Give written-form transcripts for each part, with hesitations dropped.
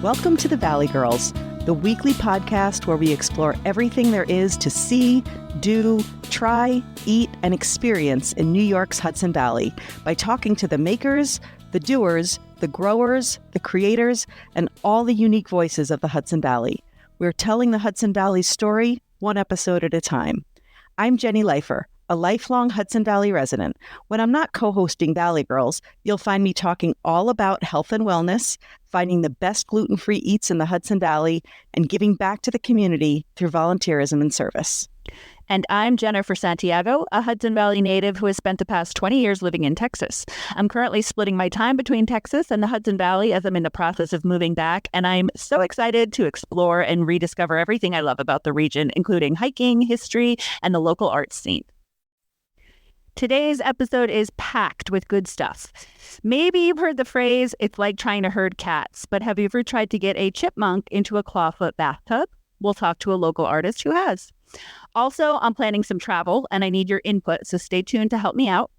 Welcome to the Valley Girls, the weekly podcast where we explore everything there is to see, do, try, eat, and experience in New York's Hudson Valley by talking to the makers, the doers, the growers, the creators, and all the unique voices of the Hudson Valley. We're telling the Hudson Valley's story one episode at a time. I'm Jenny Leifer, a lifelong Hudson Valley resident. When I'm not co-hosting Valley Girls, you'll find me talking all about health and wellness, finding the best gluten-free eats in the Hudson Valley, and giving back to the community through volunteerism and service. And I'm Jennifer Santiago, a Hudson Valley native who has spent the past 20 years living in Texas. I'm currently splitting my time between Texas and the Hudson Valley as I'm in the process of moving back, and I'm so excited to explore and rediscover everything I love about the region, including hiking, history, and the local arts scene. Today's episode is packed with good stuff. Maybe you've heard the phrase, it's like trying to herd cats, but have you ever tried to get a chipmunk into a clawfoot bathtub? We'll talk to a local artist who has. Also, I'm planning some travel and I need your input, so stay tuned to help me out.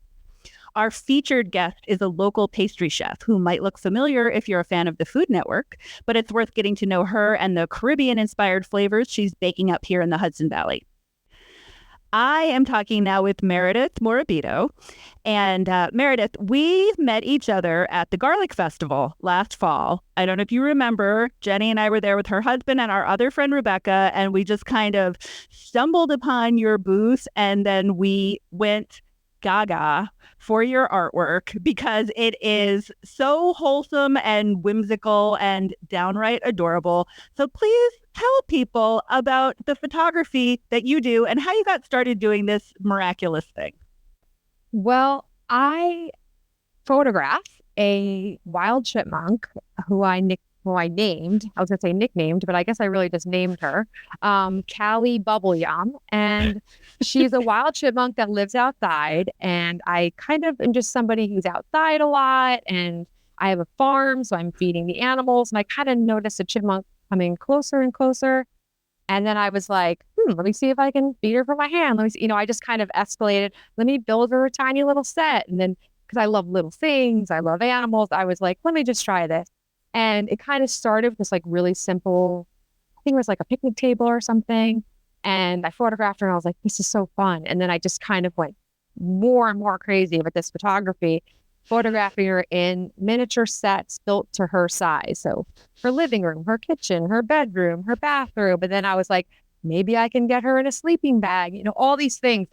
Our featured guest is a local pastry chef who might look familiar if you're a fan of the Food Network, but it's worth getting to know her and the Caribbean-inspired flavors she's baking up here in the Hudson Valley. I am talking now with Meredith Morabito. And Meredith, we met each other at the Garlic Festival last fall. I don't know if you remember, Jenny and I were there with her husband and our other friend, Rebecca, and we just kind of stumbled upon your booth, and then we went gaga for your artwork because it is so wholesome and whimsical and downright adorable. So please tell people about the photography that you do and how you got started doing this miraculous thing. Well, I photograph a wild chipmunk who I named. I was going to say nicknamed, but I guess I really just named her, Callie Bubble Yum. And she's a wild chipmunk that lives outside. And I kind of am just somebody who's outside a lot. And I have a farm, so I'm feeding the animals. And I kind of noticed a chipmunk coming closer and closer. And then I was like, let me see if I can feed her from my hand. Let me see, I just kind of escalated. Let me build her a tiny little set. And then, because I love little things, I love animals, I was like, let me just try this. And it kind of started with this like really simple, I think it was like a picnic table or something. And I photographed her and I was like, this is so fun. And then I just kind of went more and more crazy with this photography, photographing her in miniature sets built to her size. So her living room, her kitchen, her bedroom, her bathroom. But then I was like, maybe I can get her in a sleeping bag, all these things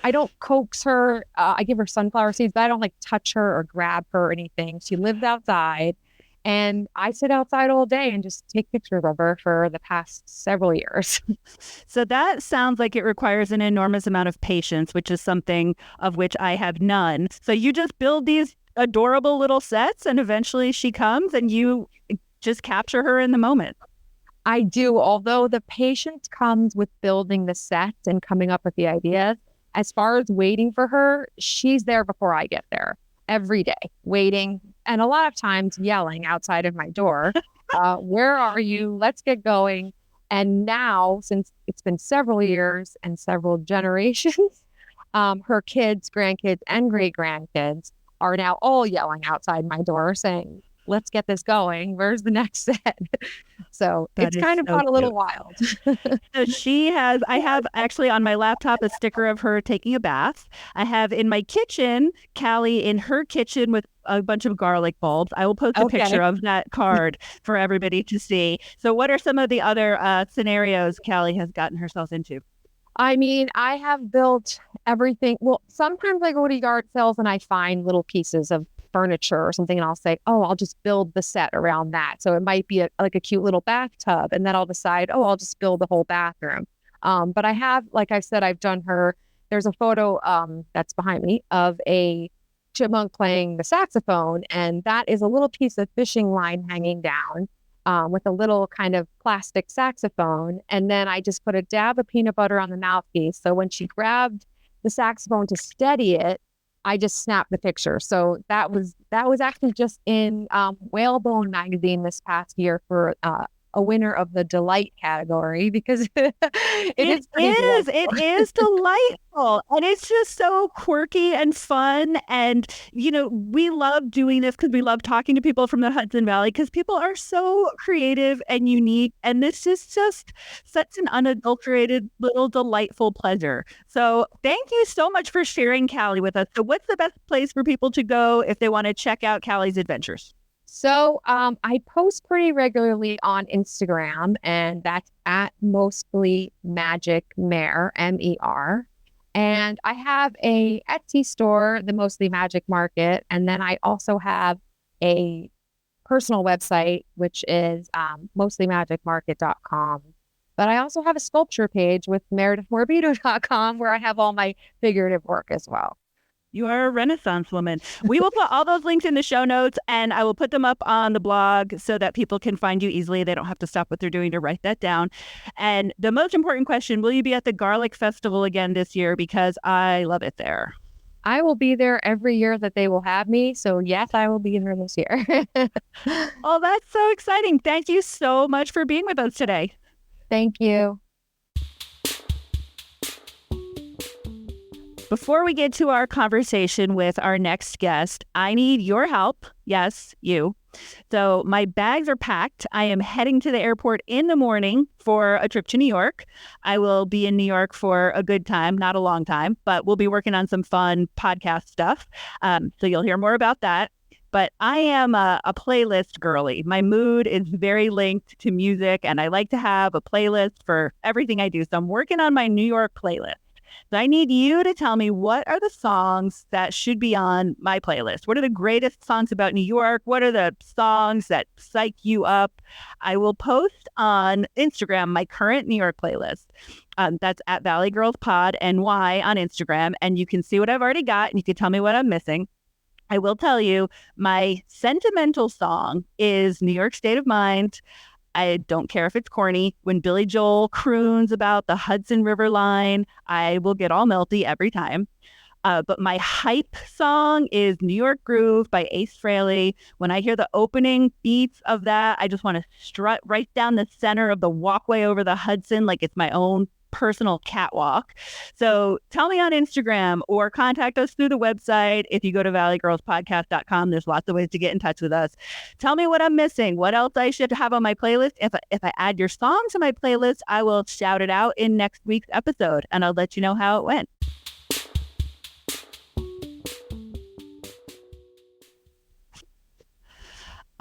I don't coax her. I give her sunflower seeds, but I don't like touch her or grab her or anything. She lives outside. And I sit outside all day and just take pictures of her for the past several years. So that sounds like it requires an enormous amount of patience, which is something of which I have none. So you just build these adorable little sets and eventually she comes and you just capture her in the moment. I do, although the patience comes with building the sets and coming up with the ideas. As far as waiting for her, she's there before I get there. Every day, waiting, and a lot of times yelling outside of my door, where are you? Let's get going. And now, since it's been several years and several generations, her kids, grandkids, and great-grandkids are now all yelling outside my door saying, let's get this going. Where's the next set? So it's kind of got a little wild. So I have actually on my laptop a sticker of her taking a bath. I have in my kitchen, Callie in her kitchen with a bunch of garlic bulbs. I will post a picture of that card for everybody to see. So what are some of the other scenarios Callie has gotten herself into? I mean, I have built everything. Well, sometimes I go to yard sales and I find little pieces of furniture or something, and I'll say, I'll just build the set around that. So it might be a cute little bathtub, and then I'll decide, I'll just build the whole bathroom. But I have, like I said, I've done her. There's a photo that's behind me of a chipmunk playing the saxophone, and that is a little piece of fishing line hanging down with a little kind of plastic saxophone. And then I just put a dab of peanut butter on the mouthpiece. So when she grabbed the saxophone to steady it, I just snapped the picture. So that was actually just in Whalebone magazine this past year for a winner of the delight category because it is pretty delightful. It is delightful. And it's just so quirky and fun. And, we love doing this because we love talking to people from the Hudson Valley because people are so creative and unique. And this is just such an unadulterated little delightful pleasure. So thank you so much for sharing Callie with us. So what's the best place for people to go if they want to check out Callie's adventures? So I post pretty regularly on Instagram, and that's at Mostly Magic Mare, MER. And I have a Etsy store, the Mostly Magic Market. And then I also have a personal website, which is moslymagicmarket.com. But I also have a sculpture page with meredithmorbido.com where I have all my figurative work as well. You are a Renaissance woman. We will put all those links in the show notes, and I will put them up on the blog so that people can find you easily. They don't have to stop what they're doing to write that down. And the most important question, will you be at the Garlic Festival again this year? Because I love it there. I will be there every year that they will have me. So yes, I will be there this year. Oh, that's so exciting. Thank you so much for being with us today. Thank you. Before we get to our conversation with our next guest, I need your help. Yes, you. So my bags are packed. I am heading to the airport in the morning for a trip to New York. I will be in New York for a good time, not a long time, but we'll be working on some fun podcast stuff. So you'll hear more about that. But I am a playlist girly. My mood is very linked to music, and I like to have a playlist for everything I do. So I'm working on my New York playlist. So I need you to tell me, what are the songs that should be on my playlist? What are the greatest songs about New York? What are the songs that psych you up? I will post on Instagram my current New York playlist. That's at Valley Girls Pod NY on Instagram. And you can see what I've already got, and you can tell me what I'm missing. I will tell you, my sentimental song is New York State of Mind. I don't care if it's corny. When Billy Joel croons about the Hudson River line, I will get all melty every time. But my hype song is New York Groove by Ace Frehley. When I hear the opening beats of that, I just want to strut right down the center of the walkway over the Hudson like it's my own personal catwalk. So tell me on Instagram or contact us through the website. If you go to valleygirlspodcast.com, there's lots of ways to get in touch with us. Tell me what I'm missing, what else I should have on my playlist. If I add your song to my playlist, I will shout it out in next week's episode, and I'll let you know how it went.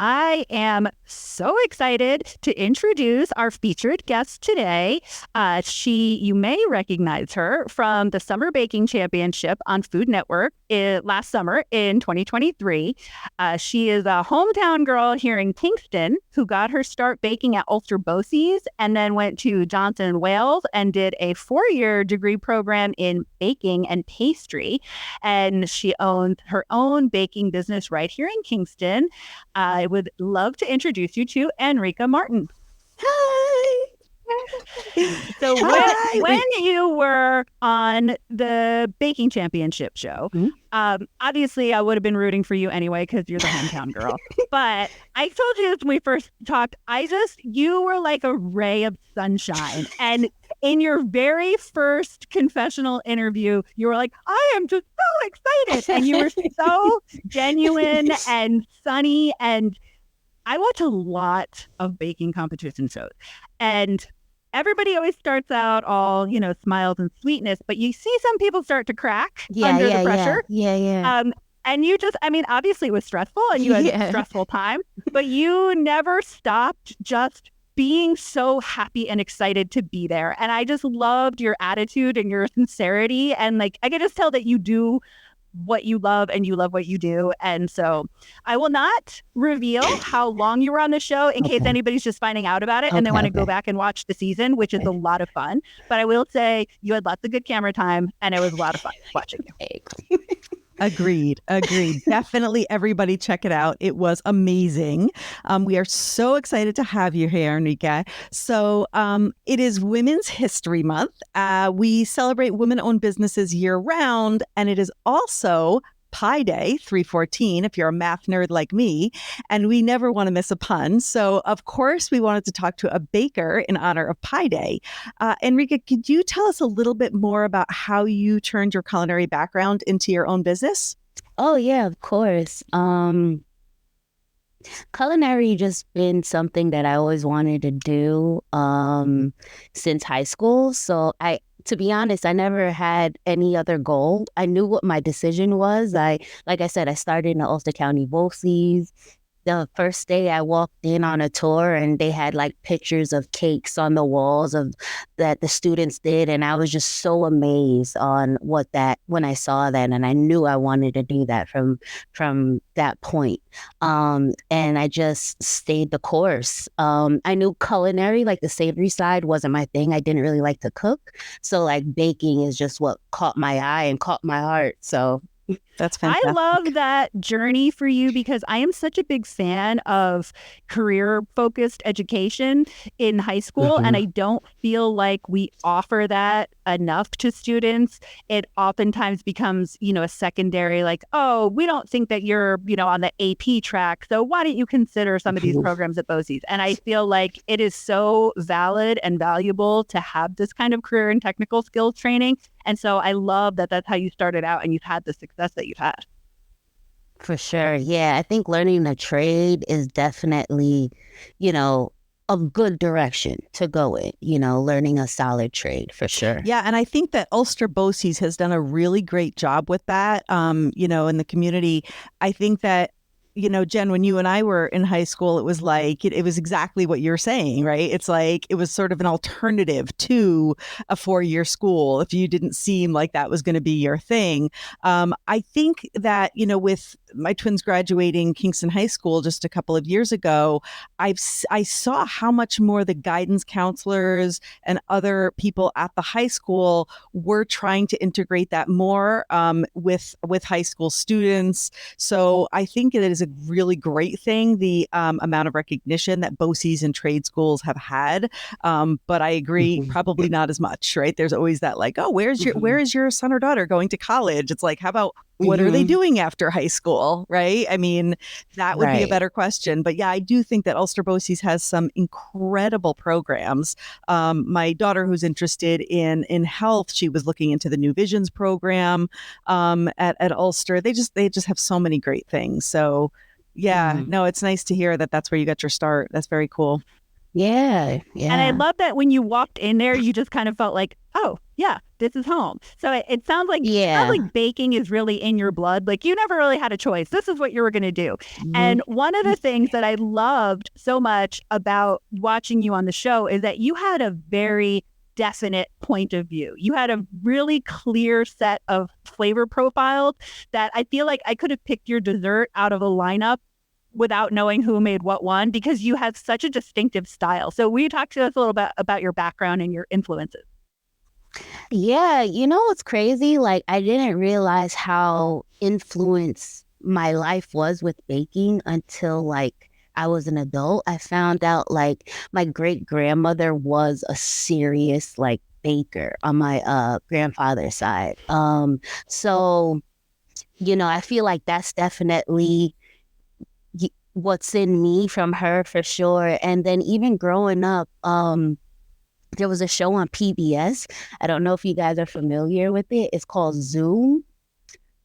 I am so excited to introduce our featured guest today. You may recognize her from the Summer Baking Championship on Food Network last summer in 2023. She is a hometown girl here in Kingston who got her start baking at Ulster Bosse's and then went to Johnson & Wales and did a 4-year degree program in baking and pastry. And she owns her own baking business right here in Kingston. I would love to introduce you to Anrika Martin. Hi. So when you were on the baking championship show, obviously I would have been rooting for you anyway because you're the hometown girl. But I told you this when we first talked, you were like a ray of sunshine. And in your very first confessional interview, you were like, I am just so excited. And you were so genuine and sunny. And I watch a lot of baking competition shows. And everybody always starts out all, smiles and sweetness, but you see some people start to crack under the pressure. Yeah. And you obviously it was stressful and you had a stressful time, but you never stopped just being so happy and excited to be there. And I just loved your attitude and your sincerity. And I could just tell that you do what you love and you love what you do. And so I will not reveal how long you were on the show in case anybody's just finding out about it and they want to go back and watch the season, which is a lot of fun. But I will say you had lots of good camera time and it was a lot of fun watching you. Agreed. Definitely everybody check it out. It was amazing. We are so excited to have you here, Anrika. So it is Women's History Month. We celebrate women-owned businesses year-round, and it is also Pi Day, 314, if you're a math nerd like me, and we never want to miss a pun. So, of course, we wanted to talk to a baker in honor of Pi Day. Anrika, could you tell us a little bit more about how you turned your culinary background into your own business? Oh yeah, of course. Culinary just been something that I always wanted to do since high school. So to be honest, I never had any other goal. I knew what my decision was. Like I said, I started in the Ulster County BOCES. The first day I walked in on a tour and they had like pictures of cakes on the walls of that the students did. And I was just so amazed on when I saw that, and I knew I wanted to do that from that point. And I just stayed the course. I knew culinary, like the savory side wasn't my thing. I didn't really like to cook. So like baking is just what caught my eye and caught my heart. So that's fantastic. I love that journey for you because I am such a big fan of career-focused education in high school, and I don't feel like we offer that enough to students. It oftentimes becomes, a secondary, like, oh, we don't think that you're, on the AP track, so why don't you consider some of these programs at BOCES? And I feel like it is so valid and valuable to have this kind of career and technical skills training. And so I love that that's how you started out and you've had the success that you've had. For sure. Yeah, I think learning a trade is definitely, a good direction to go in, learning a solid trade for sure. Yeah. And I think that Ulster BOCES has done a really great job with that, in the community. I think that, Jen, when you and I were in high school, it was like, it was exactly what you're saying, right? It's like, it was sort of an alternative to a 4-year school if you didn't seem like that was going to be your thing. I think that, with my twins graduating Kingston High School just a couple of years ago, I saw how much more the guidance counselors and other people at the high school were trying to integrate that more with high school students. So I think it is a really great thing, the amount of recognition that BOCES and trade schools have had. But I agree, probably not as much, right? There's always that like, oh, where is your son or daughter going to college? It's like, how about what are they doing after high school, right? I mean, that would be a better question. But yeah, I do think that Ulster BOCES has some incredible programs. My daughter, who's interested in health, she was looking into the New Visions program at Ulster. They just have so many great things. So yeah, no, it's nice to hear that that's where you got your start. That's very cool. Yeah. And I love that when you walked in there, you just kind of felt like, oh, yeah, this is home. So it sounds like baking is really in your blood. Like you never really had a choice. This is what you were going to do. And one of the things that I loved so much about watching you on the show is that you had a very definite point of view. You had a really clear set of flavor profiles that I feel like I could have picked your dessert out of a lineup without knowing who made what one, because you have such a distinctive style. So will you talk to us a little bit about your background and your influences? Yeah, what's crazy? Like, I didn't realize how influenced my life was with baking until like I was an adult. I found out like my great grandmother was a serious like baker on my grandfather's side. So, I feel like that's definitely what's in me from her for sure. And then even growing up, there was a show on PBS. I don't know if you guys are familiar with it. It's called Zoom.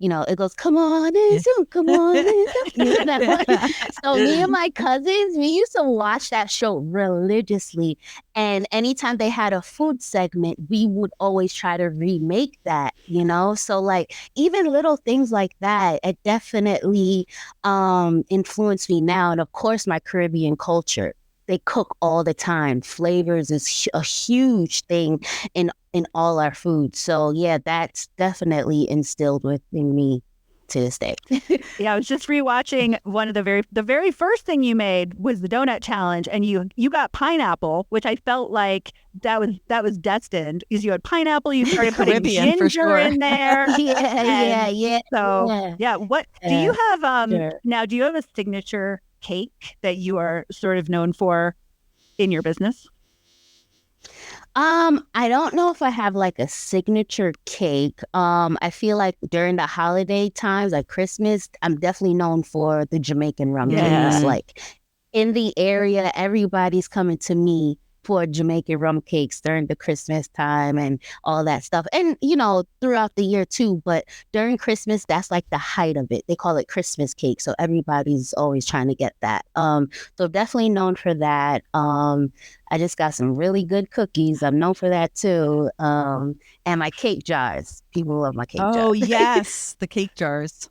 It goes, come on in Zoom, come on in Zoom. So me and my cousins, we used to watch that show religiously. And anytime they had a food segment, we would always try to remake that, So like even little things like that, it definitely influenced me now. And of course, my Caribbean culture. They cook all the time. Flavors is a huge thing in all our food. So yeah, that's definitely instilled within me to this day. Yeah, I was just rewatching one of the very first thing you made was the donut challenge, and you got pineapple, which I felt like that was destined. Because you had pineapple, you started putting ginger in there. Yeah. So yeah, what do you have? Now, do you have a signature cake that you are sort of known for in your business? I don't know if I have like a signature cake. I feel like during the holiday times, like Christmas, I'm definitely known for the Jamaican rum cakes. Yeah. Like in the area, everybody's coming to me for Jamaican rum cakes during the Christmas time and all that stuff. And, throughout the year too. But during Christmas, that's like the height of it. They call it Christmas cake. So everybody's always trying to get that. So definitely known for that. I just got some really good cookies. I'm known for that too. And my cake jars. People love my cake jars. Oh, yes. The cake jars.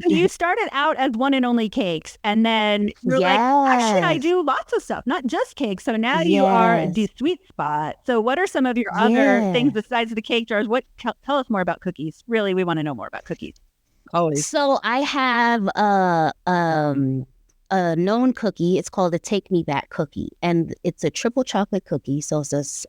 You started out as one and only cakes, and then you're like, actually, I do lots of stuff, not just cakes. So now you are the sweet spot. So what are some of your other things besides the cake jars? Tell us more about cookies. Really, we want to know more about cookies. Always. So I have a known cookie. It's called a Take Me Back cookie, and it's a triple chocolate cookie. So it's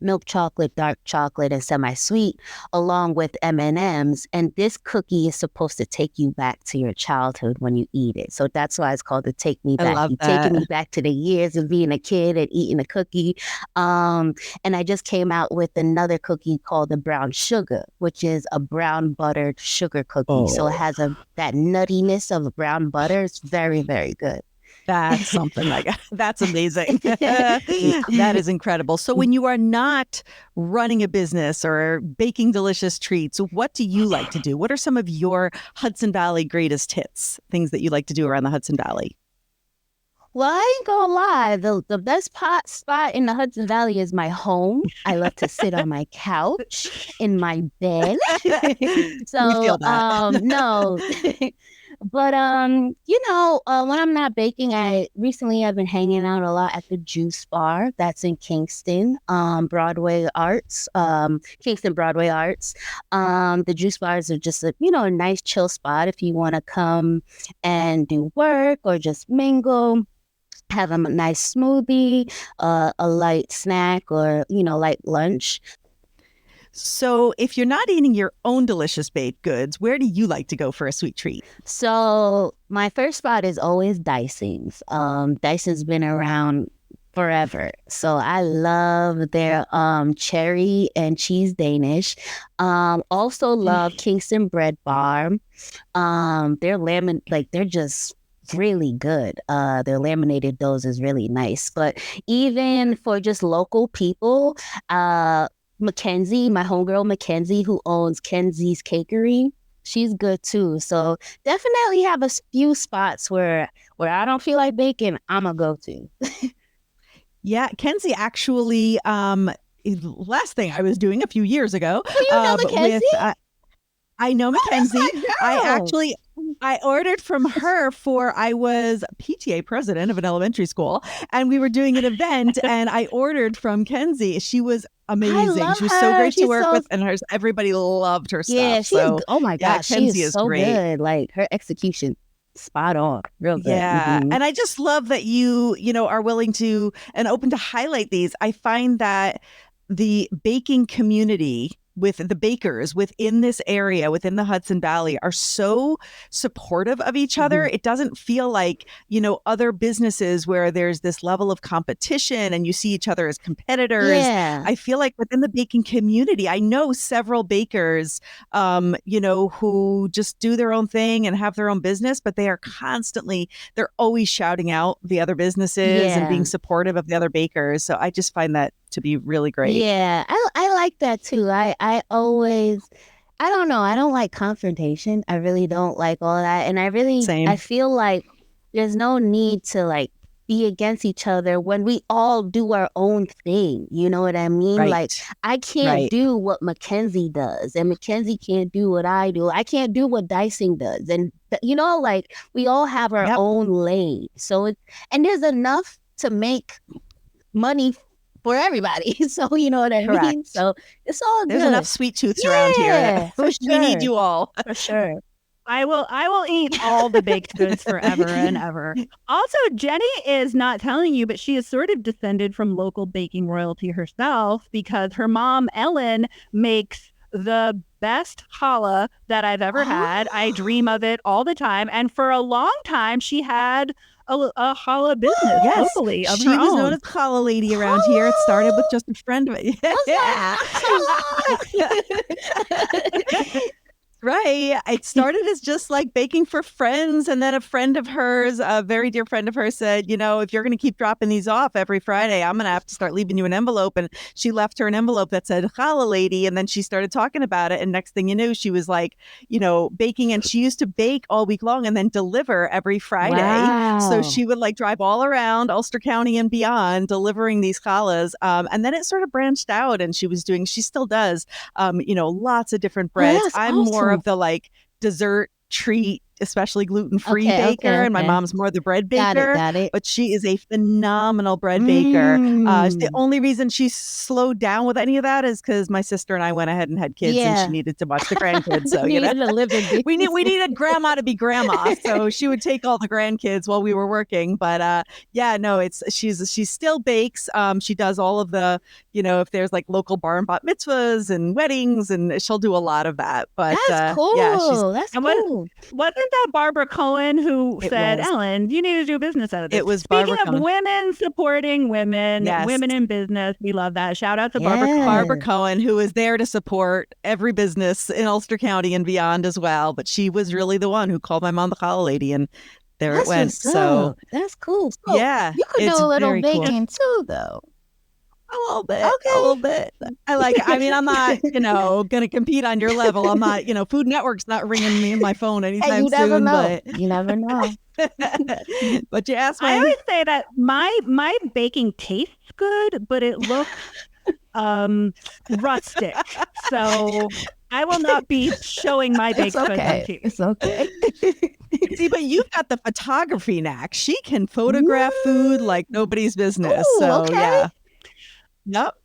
milk chocolate, dark chocolate, and semi-sweet, along with M&Ms. And this cookie is supposed to take you back to your childhood when you eat it. So that's why it's called the Take Me Back. You're taking me back to the years of being a kid and eating a cookie. And I just came out with another cookie called the Brown Sugar, which is a brown buttered sugar cookie. So it has that nuttiness of brown butter. It's very, very good. That's something that's amazing. That is incredible. So when you are not running a business or baking delicious treats, what do you like to do? What are some of your Hudson Valley greatest hits, things that you like to do around the Hudson Valley? Well, I ain't gonna lie. The best spot in the Hudson Valley is my home. I love to sit on my couch in my bed. So, We feel that. no. But when I'm not baking, I've been hanging out a lot at the Juice Bar that's in Kingston, Broadway Arts, Kingston Broadway Arts. The Juice Bars are just a nice chill spot if you want to come and do work or just mingle. Have a nice smoothie, a light snack, or light lunch. So if you're not eating your own delicious baked goods, where do you like to go for a sweet treat? So my first spot is always Dyson's. Dyson's been around forever. So I love their cherry and cheese Danish. Also love Kingston Bread Bar. They're just really good. Their laminated doughs is really nice. But even for just local people, Mackenzie, my homegirl Mackenzie, who owns Kenzie's Cakery, she's good too. So definitely have a few spots where I don't feel like baking, I'm a go-to. Yeah, Kenzie actually, last thing I was doing a few years ago. Oh, you know Mackenzie? I know Mackenzie. Oh, I ordered from her I was PTA president of an elementary school, and we were doing an event, and I ordered from Kenzie. She was amazing. She was so great to work with, and everybody loved her stuff. Yeah, oh my gosh, Kenzie she is so great. good. Like her execution, spot on, real good. Yeah, Mm-hmm. and I just love that you are willing to and open to highlight these. I find that the baking community with the bakers within this area, within the Hudson Valley, are so supportive of each other. It doesn't feel like, other businesses where there's this level of competition and you see each other as competitors. Yeah. I feel like within the baking community, I know several bakers, who just do their own thing and have their own business, but they're always shouting out the other businesses and being supportive of the other bakers. So I just find that to be really great. Yeah, I like that too. I don't know. I don't like confrontation. I really don't like all that. And I feel like there's no need to like be against each other when we all do our own thing. You know what I mean? Right. Like I can't do what Mackenzie does, and Mackenzie can't do what I do. I can't do what Dyson does. And like we all have our own lane. So and there's enough to make money for everybody. So you know what I mean? So it's all good. There's enough sweet tooths around here. For sure. We need you all. For sure. I will eat all the baked goods forever and ever. Also, Jenny is not telling you, but she is sort of descended from local baking royalty herself, because her mom, Ellen, makes the best challah that I've ever had. I dream of it all the time. And for a long time, she had a challah business locally of she her was own. known as challah lady around here. It started with just a friend of it. Right. It started as just like baking for friends. And then a friend of hers, a very dear friend of hers said, if you're going to keep dropping these off every Friday, I'm going to have to start leaving you an envelope. And she left her an envelope that said challah lady. And then she started talking about it. And next thing you knew, she was like, baking. And she used to bake all week long and then deliver every Friday. Wow. So she would like drive all around Ulster County and beyond delivering these challahs. And then it sort of branched out and she still does, lots of different breads. that's I'm more awesome. of the like dessert treat, especially gluten-free baker. And my mom's more the bread baker. Got it. But she is a phenomenal bread baker. The only reason she slowed down with any of that is because my sister and I went ahead and had kids and she needed to watch the grandkids. So, we needed grandma to be grandma. So she would take all the grandkids while we were working. But she still bakes. She does all of the, if there's like local bar and bat mitzvahs and weddings, and she'll do a lot of that. But that's cool. That's cool. Wasn't that Barbara Cohen who said, Ellen, you need to do business out of this? It was Speaking Barbara of Cohen. Women supporting women, women in business. We love that. Shout out to Barbara Cohen, who is there to support every business in Ulster County and beyond as well. But she was really the one who called my mom the challah lady, and there it went. So that's cool. So, yeah, you could do a little baking too, though. A little bit. I'm not, going to compete on your level. I'm not, Food Network's not ringing me in my phone anytime you never soon. Know. But you never know. But you asked me. I always say that my baking tastes good, but it looks rustic. So I will not be showing my baked goods on TV. It's okay. See, but you've got the photography knack. She can photograph food like nobody's business. Ooh, so okay. yeah. Yep.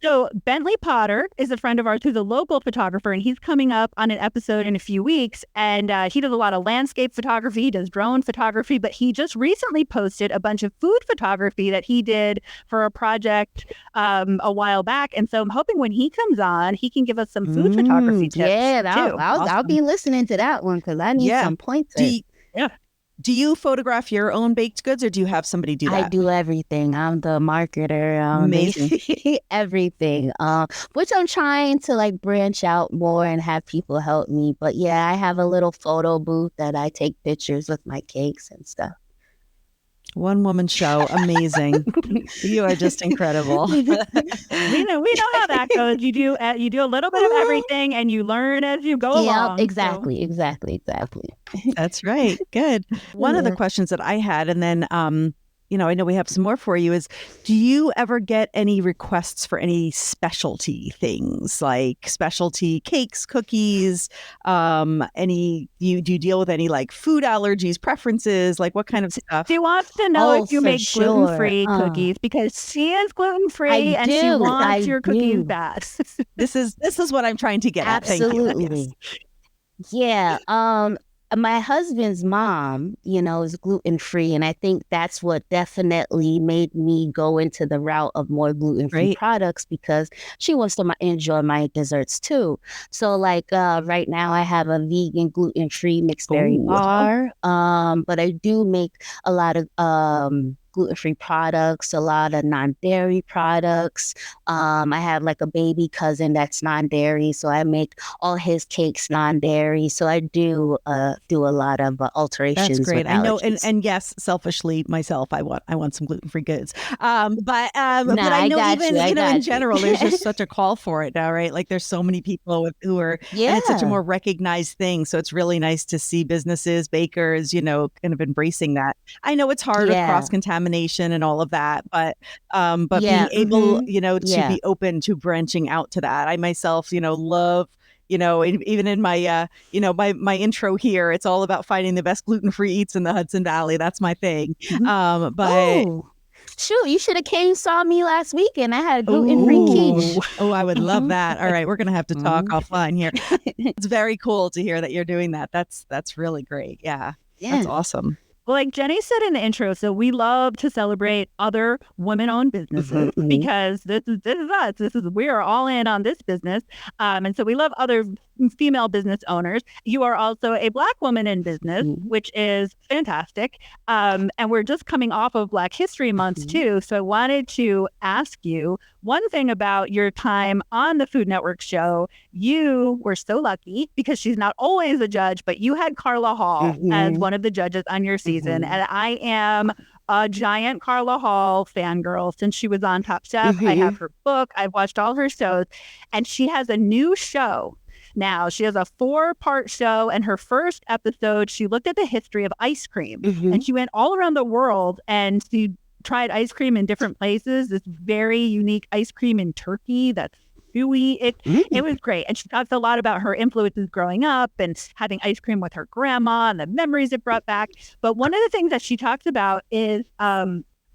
So Bentley Potter is a friend of ours who's a local photographer, and he's coming up on an episode in a few weeks. And he does a lot of landscape photography, he does drone photography, but he just recently posted a bunch of food photography that he did for a project a while back. And so I'm hoping when he comes on, he can give us some food photography tips. Yeah, I'll be listening to that one because I need some pointers. Do you photograph your own baked goods, or do you have somebody do that? I do everything. I'm the marketer. Amazing. Everything. Which I'm trying to like branch out more and have people help me. But yeah, I have a little photo booth that I take pictures with my cakes and stuff. One woman show. Amazing. You are just incredible. we know how that goes. You do a little bit of everything and you learn as you go along. Exactly. That's right. Good. One of the questions that I had, and then I know we have some more for you, is do you ever get any requests for any specialty things, like specialty cakes, cookies, do you deal with any like food allergies, preferences, like what kind of stuff? She wants to know if you make gluten-free cookies, because she is gluten-free and she wants your cookies bad. This is what I'm trying to get at. Absolutely. Thank you. Yes. Yeah. My husband's mom, is gluten-free. And I think that's what definitely made me go into the route of more gluten-free products, because she wants to enjoy my desserts too. So like right now I have a vegan gluten-free mixed berry bar. But I do make a lot of gluten-free products, a lot of non-dairy products. I have like a baby cousin that's non-dairy, so I make all his cakes non-dairy. So I do a lot of alterations. That's great. With I know, allergies. and yes, selfishly myself, I want some gluten-free goods. But I know in general, there's just such a call for it now, right? Like there's so many people who are, and it's such a more recognized thing. So it's really nice to see businesses, bakers, kind of embracing that. I know it's hard with cross-contamination and all of that, but being able, to be open to branching out to that. I myself, love, even in my, my intro here, it's all about finding the best gluten-free eats in the Hudson Valley. That's my thing. Shoot, you should have saw me last weekend. I had a gluten-free quiche. Oh, I would love that. All right, we're going to have to talk offline here. It's very cool to hear that you're doing that. That's really great. Yeah. That's awesome. Well, like Jenny said in the intro, so we love to celebrate other women-owned businesses because this is us. We are all in on this business. And so we love other female business owners. You are also a Black woman in business, which is fantastic. And we're just coming off of Black History Month too. So I wanted to ask you one thing about your time on the Food Network show. You were so lucky because she's not always a judge, but you had Carla Hall as one of the judges on your season. And I am a giant Carla Hall fangirl since she was on Top Chef. I have her book. I've watched all her shows. And she has a new show now. She has a 4-part show. And her first episode, she looked at the history of ice cream. And she went all around the world and she tried ice cream in different places. This very unique ice cream in Turkey that's chewy. It was great. And she talks a lot about her influences growing up and having ice cream with her grandma and the memories it brought back. But one of the things that she talks about is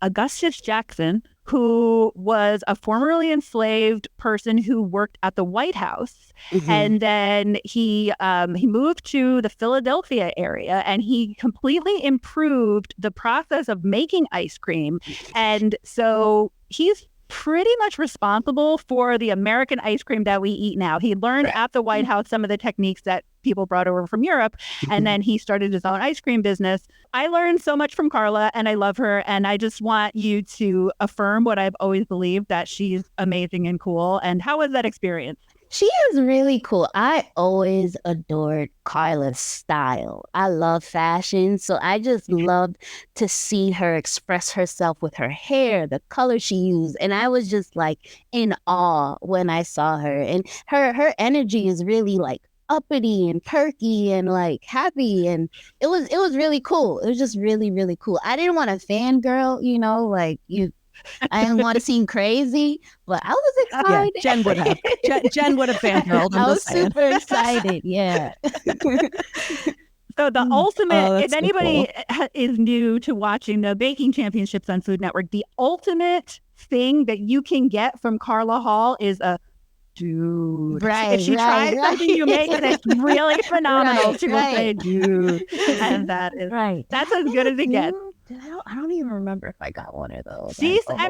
Augustus Jackson, who was a formerly enslaved person who worked at the White House. And then he moved to the Philadelphia area and he completely improved the process of making ice cream. And so he's pretty much responsible for the American ice cream that we eat now. He learned at the White House some of the techniques that people brought over from Europe, and then he started his own ice cream business. I learned so much from Carla, and I love her, and I just want you to affirm what I've always believed, that she's amazing and cool. And how was that experience? She is really cool. I always adored Carla's style. I love fashion, so I just loved to see her express herself with her hair, the color she used, and I was just like in awe when I saw her. And her energy is really like uppity and perky and like happy, and it was really cool. It was just really, really cool. I didn't want to fangirl, I didn't want to seem crazy, but I was excited. Yeah, Jen would have. Jen would have fangirled. I was super excited. Yeah. So the ultimate, if so anybody is new to watching the baking championships on Food Network, the ultimate thing that you can get from Carla Hall is a dude. Right. If she tries something you make that's really phenomenal, she will say right. dude. And that's as good as it gets. I don't even remember if I got one of those. She's pretty,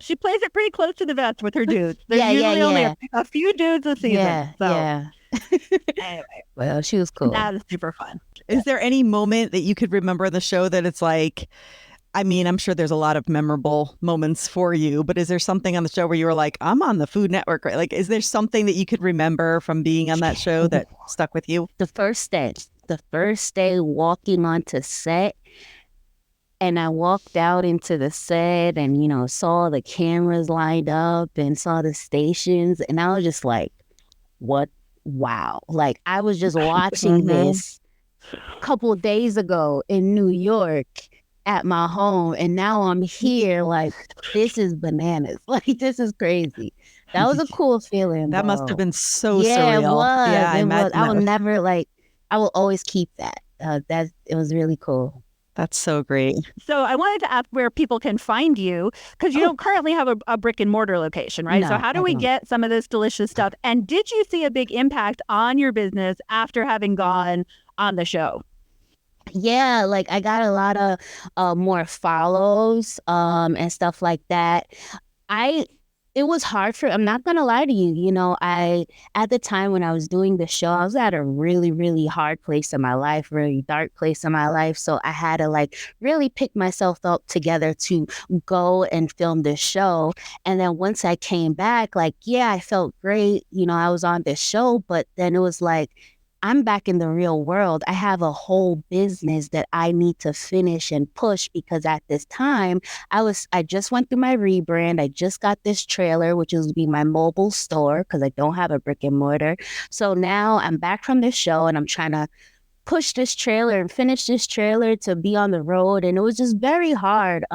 she plays it pretty close to the vest with her dudes. There's usually only a few dudes a season. Anyway. Well, she was cool. That is super fun. Is there any moment that you could remember in the show that it's like, I mean, I'm sure there's a lot of memorable moments for you, but is there something on the show where you were like, I'm on the Food Network, right? Like, is there something that you could remember from being on that show that stuck with you? The first day walking onto set, and I walked out into the set and, saw the cameras lined up and saw the stations. And I was just like, what? Wow. Like, I was just watching this a couple of days ago in New York at my home. And now I'm here. Like, this is bananas. Like, this is crazy. That was a cool feeling. That must have been so surreal. It was. Yeah, it was. I will never I will always keep that. It was really cool. That's so great. So I wanted to ask where people can find you, because you don't currently have a brick and mortar location, right? No, so how do we get some of this delicious stuff? And did you see a big impact on your business after having gone on the show? Yeah, like I got a lot of more follows and stuff like that. It was hard I'm not going to lie to you. At the time when I was doing the show, I was at a really, really hard place in my life, really dark place in my life. So I had to really pick myself up together to go and film this show. And then once I came back, I felt great. I was on this show, but then it was like, I'm back in the real world. I have a whole business that I need to finish and push, because at this time I just went through my rebrand. I just got this trailer, which will be my mobile store, because I don't have a brick and mortar. So now I'm back from this show and I'm trying to push this trailer and finish this trailer to be on the road. And it was just very hard.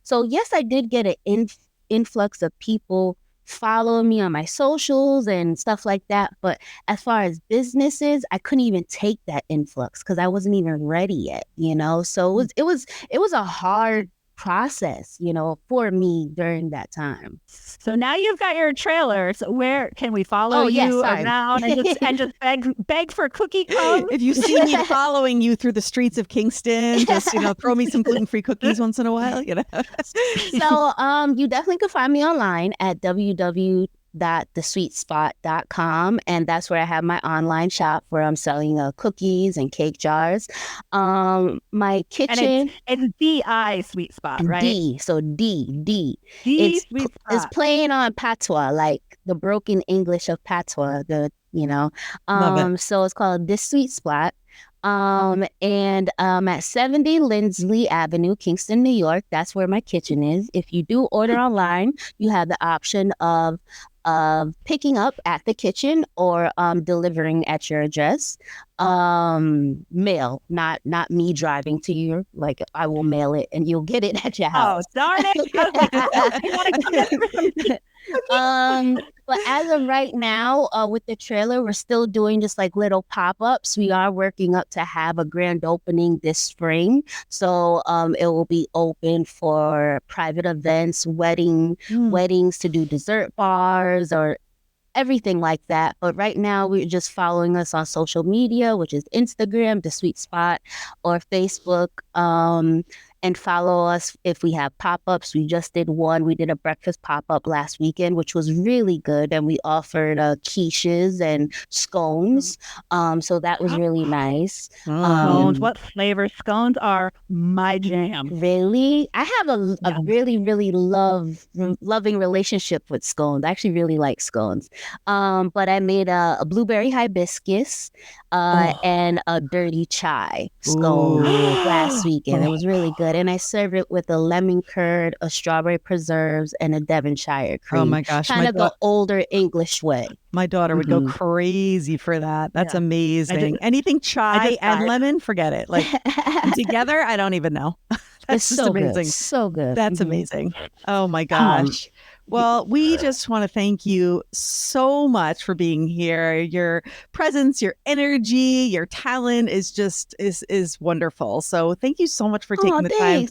So yes, I did get an influx of people following me on my socials and stuff like that. But as far as businesses, I couldn't even take that influx because I wasn't even ready yet, So it was a hard process, for me during that time. So now you've got your trailer. So where can we follow you around and just beg for cookie crumbs? If you see me following you through the streets of Kingston, just throw me some gluten-free cookies once in a while. So you definitely can find me online at shop.thesweetspot.com, and that's where I have my online shop where I'm selling cookies and cake jars. My kitchen, And it's D-I Sweet Spot, right? D, so D. D It's Sweet it's Spot. playing on patois, like the broken English of patois. Love it. So it's called This Sweet Spot. And at 70 Lindsley Avenue, Kingston, New York. That's where my kitchen is. If you do order online, you have the option of picking up at the kitchen or delivering at your address. Mail, not me driving to you. Like, I will mail it and you'll get it at your house. Oh, darn it. You want to come in for some But as of right now, with the trailer, we're still doing just like little pop-ups. We are working up to have a grand opening this spring. So it will be open for private events, weddings, to do dessert bars or everything like that. But right now, we're just following us on social media, which is Instagram, The Sweet Spot, or Facebook. And follow us if we have pop-ups. We just did one. We did a breakfast pop-up last weekend, which was really good. And we offered quiches and scones. So that was really nice. scones. What flavor scones are my jam? Really? I have a really, really loving relationship with scones. I actually really like scones. But I made a blueberry hibiscus and a dirty chai scone last weekend. It was really good. And I served it with a lemon curd, a strawberry preserves, and a Devonshire cream. Oh my gosh. Kind of the older English way. My daughter would go crazy for that. That's amazing. Anything chai and tried. lemon, forget it. Like together, I don't even know. That's just so amazing. Good. So good. That's amazing. Oh my gosh. Well, we just want to thank you so much for being here. Your presence, your energy, your talent is just is wonderful. So thank you so much for taking the time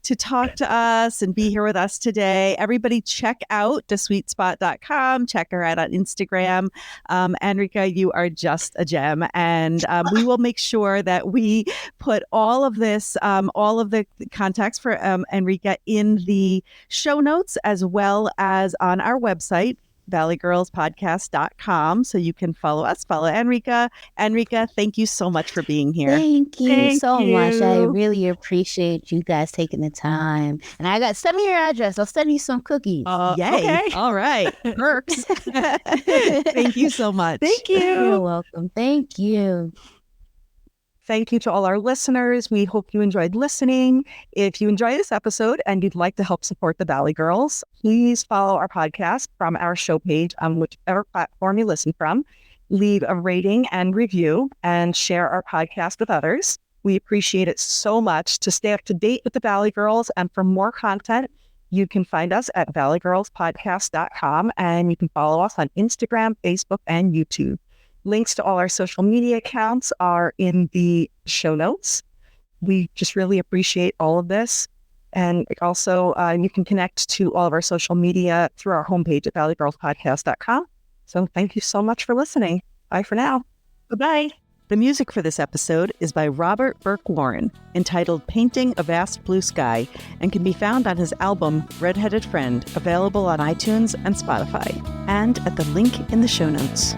to talk to us and be here with us today. Everybody check out thesweetspot.com. Check her out on Instagram. Anrika, you are just a gem. And we will make sure that we put all of this, all of the contacts for Anrika in the show notes, as well as on our website, valleygirlspodcast.com. So you can follow us, follow Anrika. Anrika, thank you so much for being here. Thank you Thank so you. much. I really appreciate you guys taking the time. And send me your address. I'll send you some cookies. Yay. Okay. All right. Perks. Thank you so much. Thank you. You're welcome. Thank you. Thank you to all our listeners. We hope you enjoyed listening. If you enjoyed this episode and you'd like to help support the Valley Girls, please follow our podcast from our show page on whichever platform you listen from. Leave a rating and review and share our podcast with others. We appreciate it so much. To stay up to date with the Valley Girls and for more content, you can find us at valleygirlspodcast.com, and you can follow us on Instagram, Facebook, and YouTube. Links to all our social media accounts are in the show notes. We just really appreciate all of this. And also, you can connect to all of our social media through our homepage at valleygirlspodcast.com. So thank you so much for listening. Bye for now. Bye-bye. The music for this episode is by Robert Burke Warren, entitled Painting a Vast Blue Sky, and can be found on his album Redheaded Friend, available on iTunes and Spotify, and at the link in the show notes.